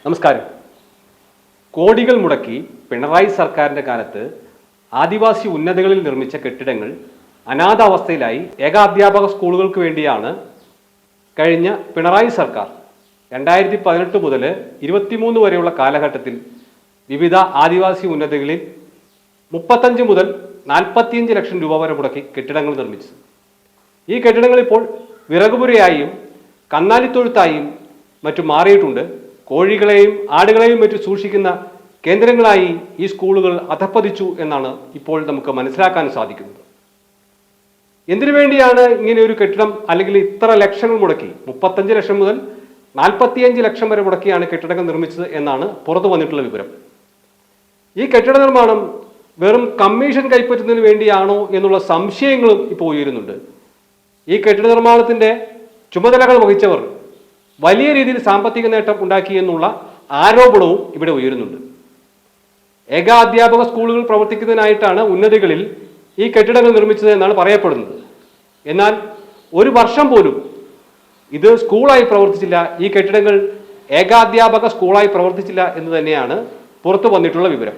നമസ്കാരം. കോടികൾ മുടക്കി പിണറായി സർക്കാരിൻ്റെ കാലത്ത് ആദിവാസി ഉന്നതികളിൽ നിർമ്മിച്ച കെട്ടിടങ്ങൾ അനാഥാവസ്ഥയിലായി ഏകാധ്യാപക സ്കൂളുകൾക്ക് വേണ്ടിയാണ് കഴിഞ്ഞ പിണറായി സർക്കാർ 2018 മുതൽ 23 വരെയുള്ള കാലഘട്ടത്തിൽ വിവിധ ആദിവാസി ഉന്നതികളിൽ 35 മുതൽ 45 ലക്ഷം രൂപ വരെ മുടക്കി കെട്ടിടങ്ങൾ നിർമ്മിച്ചത്. ഈ കെട്ടിടങ്ങൾ ഇപ്പോൾ വിറകുപുരയായും കന്നാലിത്തൊഴുത്തായും മറ്റും മാറിയിട്ടുണ്ട്. കോഴികളെയും ആടുകളെയും മറ്റും സൂക്ഷിക്കുന്ന കേന്ദ്രങ്ങളായി ഈ സ്കൂളുകൾ അധപ്പതിച്ചു എന്നാണ് ഇപ്പോൾ നമുക്ക് മനസ്സിലാക്കാൻ സാധിക്കുന്നത്. എന്തിനു വേണ്ടിയാണ് ഇങ്ങനെ ഒരു കെട്ടിടം അല്ലെങ്കിൽ ഇത്ര ലക്ഷങ്ങൾ മുടക്കി 35 ലക്ഷം മുതൽ 45 ലക്ഷം വരെ മുടക്കിയാണ് കെട്ടിടങ്ങൾ നിർമ്മിച്ചത് എന്നാണ് പുറത്തു വന്നിട്ടുള്ള വിവരം. ഈ കെട്ടിട നിർമ്മാണം വെറും കമ്മീഷൻ കൈപ്പറ്റുന്നതിന് വേണ്ടിയാണോ എന്നുള്ള സംശയങ്ങളും ഇപ്പോൾ ഉയരുന്നുണ്ട്. ഈ കെട്ടിട നിർമ്മാണത്തിന്റെ ചുമതലകൾ വഹിച്ചവർ വലിയ രീതിയിൽ സാമ്പത്തിക നേട്ടം ഉണ്ടാക്കി എന്നുള്ള ആരോപണവും ഇവിടെ ഉയരുന്നുണ്ട്. ഏകാധ്യാപക സ്കൂളുകൾ പ്രവർത്തിക്കുന്നതിനായിട്ടാണ് ഉന്നതികളിൽ ഈ കെട്ടിടങ്ങൾ നിർമ്മിച്ചത് എന്നാണ് പറയപ്പെടുന്നത്. എന്നാൽ ഒരു വർഷം പോലും ഇത് സ്കൂളായി പ്രവർത്തിച്ചില്ല, ഈ കെട്ടിടങ്ങൾ ഏകാധ്യാപക സ്കൂളായി പ്രവർത്തിച്ചില്ല എന്ന് തന്നെയാണ് പുറത്തു വന്നിട്ടുള്ള വിവരം.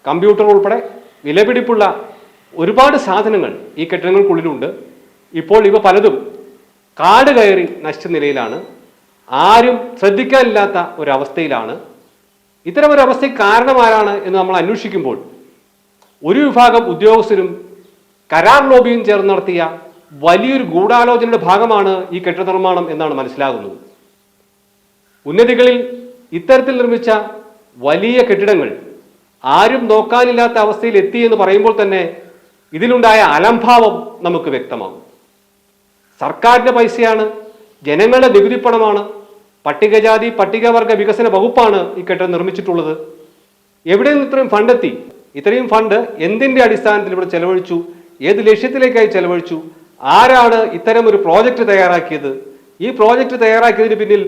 കമ്പ്യൂട്ടർ ഉൾപ്പെടെ വിലപിടിപ്പുള്ള ഒരുപാട് സാധനങ്ങൾ ഈ കെട്ടിടങ്ങൾക്കുള്ളിലുണ്ട്. ഇപ്പോൾ ഇവ പലതും കാട് കയറി നശിച്ച നിലയിലാണ്, ആരും ശ്രദ്ധിക്കാനില്ലാത്ത ഒരവസ്ഥയിലാണ്. ഇത്തരം ഒരു അവസ്ഥയ്ക്ക് കാരണമാരാണ് എന്ന് നമ്മൾ അന്വേഷിക്കുമ്പോൾ ഒരു വിഭാഗം ഉദ്യോഗസ്ഥരും കരാർ ലോബിയും ചേർന്ന് നടത്തിയ വലിയൊരു ഗൂഢാലോചനയുടെ ഭാഗമാണ് ഈ കെട്ടിട നിർമ്മാണം എന്നാണ് മനസ്സിലാകുന്നത്. ഉന്നതികളിൽ ഇത്തരത്തിൽ നിർമ്മിച്ച വലിയ കെട്ടിടങ്ങൾ ആരും നോക്കാനില്ലാത്ത അവസ്ഥയിൽ എത്തി എന്ന് പറയുമ്പോൾ തന്നെ ഇതിലുണ്ടായ അലംഭാവം നമുക്ക് വ്യക്തമാകും. സർക്കാരിന്റെ പൈസയാണ്, ജനങ്ങളുടെ നികുതിപ്പണമാണ്, പട്ടികജാതി പട്ടികവർഗ വികസന വകുപ്പാണ് ഈ കെട്ടിടം നിർമ്മിച്ചിട്ടുള്ളത്. എവിടെ നിന്ന് ഇത്രയും ഫണ്ടെത്തി? ഇത്രയും ഫണ്ട് എന്തിന്റെ അടിസ്ഥാനത്തിൽ ഇവിടെ ചെലവഴിച്ചു? ഏത് ലക്ഷ്യത്തിലേക്കായി ചെലവഴിച്ചു? ആരാണ് ഇത്തരം ഒരു പ്രോജക്റ്റ് തയ്യാറാക്കിയത്? ഈ പ്രോജക്റ്റ് തയ്യാറാക്കിയതിന് പിന്നിൽ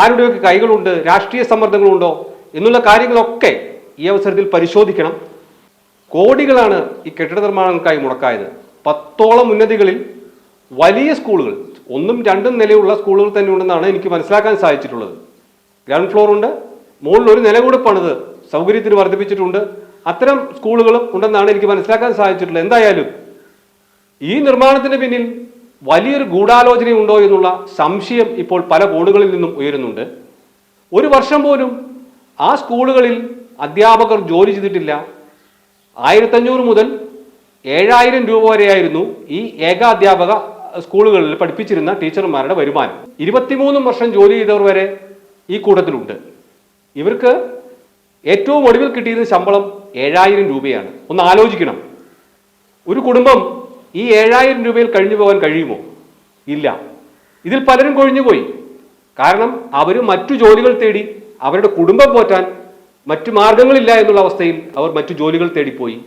ആരുടെയൊക്കെ കൈകളുണ്ട്? രാഷ്ട്രീയ സമ്മർദ്ദങ്ങളുണ്ടോ എന്നുള്ള കാര്യങ്ങളൊക്കെ ഈ അവസരത്തിൽ പരിശോധിക്കണം. കോടികളാണ് ഈ കെട്ടിട നിർമ്മാണങ്ങൾക്കായി മുടക്കായത്. 10ഓളം ഉന്നതികളിൽ വലിയ സ്കൂളുകൾ, 1ഉം 2ഉം നിലയുള്ള സ്കൂളുകൾ തന്നെ ഉണ്ടെന്നാണ് എനിക്ക് മനസ്സിലാക്കാൻ സാധിച്ചിട്ടുള്ളത്. ഗ്രൗണ്ട് ഫ്ലോർ ഉണ്ട്, മുകളിൽ ഒരു നില കൂടെ പണിത് സൗകര്യത്തിന് വർദ്ധിപ്പിച്ചിട്ടുണ്ട്. അത്തരം സ്കൂളുകളും ഉണ്ടെന്നാണ് എനിക്ക് മനസ്സിലാക്കാൻ സാധിച്ചിട്ടുള്ളത്. എന്തായാലും ഈ നിർമ്മാണത്തിന് പിന്നിൽ വലിയൊരു ഗൂഢാലോചനയുണ്ടോ എന്നുള്ള സംശയം ഇപ്പോൾ പല കോണുകളിൽ നിന്നും ഉയരുന്നുണ്ട്. ഒരു വർഷം പോലും ആ സ്കൂളുകളിൽ അധ്യാപകർ ജോലി ചെയ്തിട്ടില്ല. 1500 മുതൽ 7000 രൂപ വരെയായിരുന്നു ഈ ഏകാധ്യാപക സ്കൂളുകളിൽ പഠിപ്പിച്ചിരുന്ന ടീച്ചർമാരുടെ വരുമാനം. 23 വർഷം ജോലി ചെയ്തവർ വരെ ഈ കൂട്ടത്തിലുണ്ട്. ഇവർക്ക് ഏറ്റവും ഒടുവിൽ കിട്ടിയത് ശമ്പളം 7000 രൂപയാണ്. ഒന്ന് ആലോചിക്കണം, ഒരു കുടുംബം ഈ 7000 രൂപയിൽ കഴിഞ്ഞു പോകാൻ കഴിയുമോ? ഇല്ല. ഇതിൽ പലരും കൊഴിഞ്ഞുപോയി. കാരണം അവർ മറ്റു ജോലികൾ തേടി, അവരുടെ കുടുംബം പോറ്റാൻ മറ്റു മാർഗങ്ങളില്ല എന്നുള്ള അവസ്ഥയിൽ അവർ മറ്റു ജോലികൾ തേടിപ്പോയി.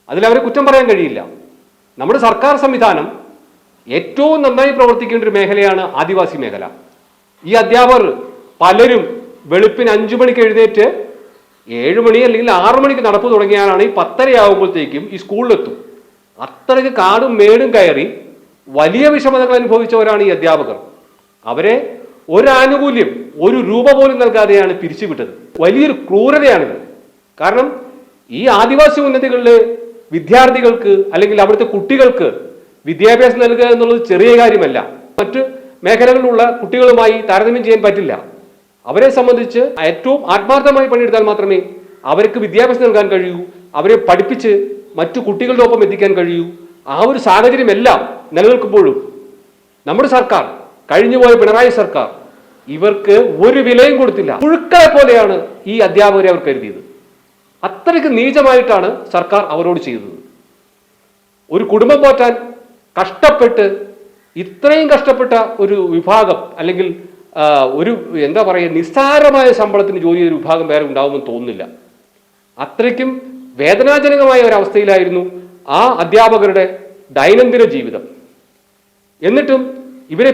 അതിലവരെ കുറ്റം പറയാൻ കഴിയില്ല. നമ്മുടെ സർക്കാർ സംവിധാനം ഏറ്റവും നന്നായി പ്രവർത്തിക്കേണ്ട ഒരു മേഖലയാണ് ആദിവാസി മേഖല. ഈ അധ്യാപകർ പലരും വെളുപ്പിന് 5 മണിക്ക് എഴുന്നേറ്റ് 7 മണി അല്ലെങ്കിൽ 6 മണിക്ക് നടപ്പ് തുടങ്ങിയാലാണ് ഈ 10:30 ആകുമ്പോഴത്തേക്കും ഈ സ്കൂളിലെത്തും. അത്രയ്ക്ക് കാടും മേടും കയറി വലിയ വിഷമതകൾ അനുഭവിച്ചവരാണ് ഈ അധ്യാപകർ. അവരെ ഒരു ആനുകൂല്യം, ഒരു രൂപ പോലും നൽകാതെയാണ് പിരിച്ചുവിട്ടത്. വലിയൊരു ക്രൂരതയാണിത്. കാരണം ഈ ആദിവാസി ഉന്നതികളിലെ വിദ്യാർത്ഥികൾക്ക് അല്ലെങ്കിൽ അവിടുത്തെ കുട്ടികൾക്ക് വിദ്യാഭ്യാസം നൽകുക എന്നുള്ളത് ചെറിയ കാര്യമല്ല. മറ്റ് മേഖലകളിലുള്ള കുട്ടികളുമായി താരതമ്യം ചെയ്യാൻ പറ്റില്ല. അവരെ സംബന്ധിച്ച് ഏറ്റവും ആത്മാർത്ഥമായി പണിയെടുത്താൽ മാത്രമേ അവർക്ക് വിദ്യാഭ്യാസം നൽകാൻ കഴിയൂ, അവരെ പഠിപ്പിച്ച് മറ്റു കുട്ടികളുടെ ഒപ്പം എത്തിക്കാൻ കഴിയൂ. ആ ഒരു സാഹചര്യമെല്ലാം നിലനിൽക്കുമ്പോഴും നമ്മുടെ സർക്കാർ, കഴിഞ്ഞുപോയ പിണറായി സർക്കാർ, ഇവർക്ക് ഒരു വിലയും കൊടുത്തില്ല. പുഴുക്കളെ പോലെയാണ് ഈ അധ്യാപകരെ അവർ കരുതിയത്. അത്രയ്ക്ക് നീചമായിട്ടാണ് സർക്കാർ അവരോട് ചെയ്തത്. ഒരു കുടുംബം പോറ്റാൻ കഷ്ടപ്പെട്ട് ഇത്രയും കഷ്ടപ്പെട്ട ഒരു വിഭാഗം അല്ലെങ്കിൽ ഒരു എന്താ പറയുക, നിസ്സാരമായ ശമ്പളത്തിന് ജോലി ചെയ്തൊരു വിഭാഗം വേറെ ഉണ്ടാവുമെന്ന് തോന്നുന്നില്ല. അത്രയ്ക്കും വേദനാജനകമായ ഒരവസ്ഥയിലായിരുന്നു ആ അധ്യാപകരുടെ ദൈനംദിന ജീവിതം. എന്നിട്ടും ഇവരെ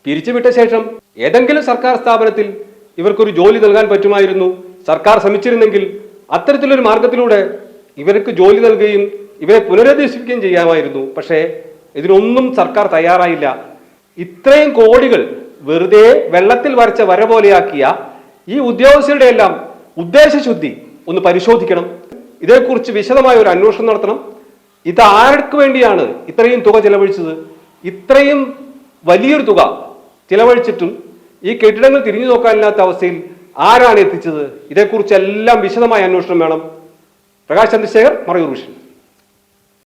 പിരിച്ചുവിട്ട ശേഷം ഏതെങ്കിലും സർക്കാർ സ്ഥാപനത്തിൽ ഇവർക്കൊരു ജോലി നൽകാൻ പറ്റുമായിരുന്നു. സർക്കാർ ശ്രമിച്ചിരുന്നെങ്കിൽ അത്തരത്തിലൊരു മാർഗത്തിലൂടെ ഇവർക്ക് ജോലി നൽകുകയും ഇവരെ പുനരധിവസിപ്പിക്കുകയും ചെയ്യാമായിരുന്നു. പക്ഷേ ഇതിനൊന്നും സർക്കാർ തയ്യാറായില്ല. ഇത്രയും കോടികൾ വെറുതെ വെള്ളത്തിൽ വരച്ച വര പോലെയാക്കിയ ഈ ഉദ്യോഗസ്ഥരുടെ എല്ലാം ഉദ്ദേശശുദ്ധി ഒന്ന് പരിശോധിക്കണം. ഇതേക്കുറിച്ച് വിശദമായ ഒരു അന്വേഷണം നടത്തണം. ഇത് ആർക്ക് വേണ്ടിയാണ് ഇത്രയും തുക ചെലവഴിച്ചത്? ഇത്രയും വലിയൊരു തുക ചിലവഴിച്ചിട്ടും ഈ കെട്ടിടങ്ങൾ തിരിഞ്ഞു നോക്കാനില്ലാത്ത അവസ്ഥയിൽ ആരാണ് എത്തിച്ചത്? ഇതേക്കുറിച്ചെല്ലാം വിശദമായ അന്വേഷണം വേണം. പ്രകാശ് ചന്ദ്രശേഖർ, മറയൂർ വിഷൻ.